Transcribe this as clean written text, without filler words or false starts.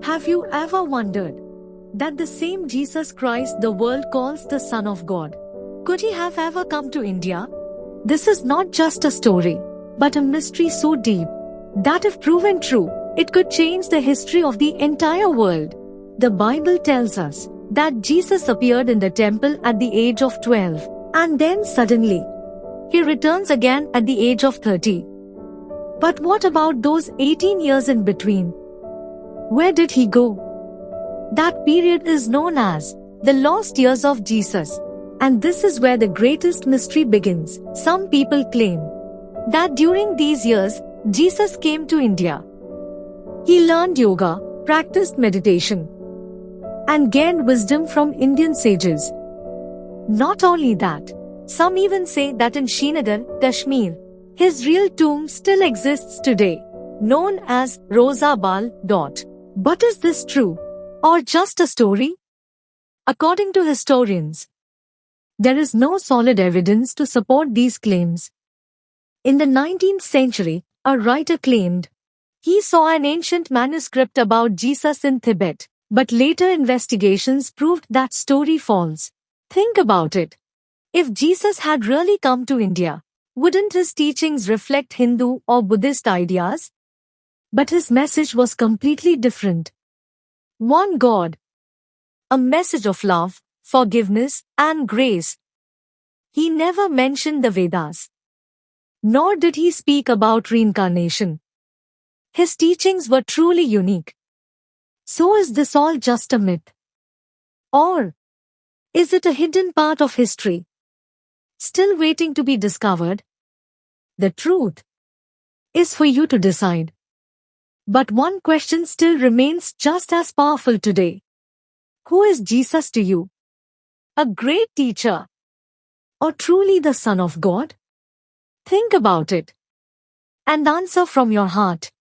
Have you ever wondered that the same Jesus Christ the world calls the Son of God, could he have ever come to India? This is not just a story, but a mystery so deep that if proven true, it could change the history of the entire world. The Bible tells us that Jesus appeared in the temple at the age of 12, and then suddenly, he returns again at the age of 30. But what about those 18 years in between? Where did he go? That period is known as the lost years of Jesus. And this is where the greatest mystery begins. Some people claim that during these years, Jesus came to India. He learned yoga, practiced meditation, and gained wisdom from Indian sages. Not only that, some even say that in Srinagar, Kashmir, his real tomb still exists today, known as Roza Bal. But is this true, or just a story? According to historians, there is no solid evidence to support these claims. In the 19th century, a writer claimed he saw an ancient manuscript about Jesus in Tibet, but later investigations proved that story false. Think about it. If Jesus had really come to India, wouldn't his teachings reflect Hindu or Buddhist ideas? But his message was completely different. One God. A message of love, forgiveness, and grace. He never mentioned the Vedas. Nor did he speak about reincarnation. His teachings were truly unique. So is this all just a myth? Or is it a hidden part of history, still waiting to be discovered? The truth is for you to decide. But one question still remains just as powerful today. Who is Jesus to you? A great teacher? Or truly the Son of God? Think about it and answer from your heart.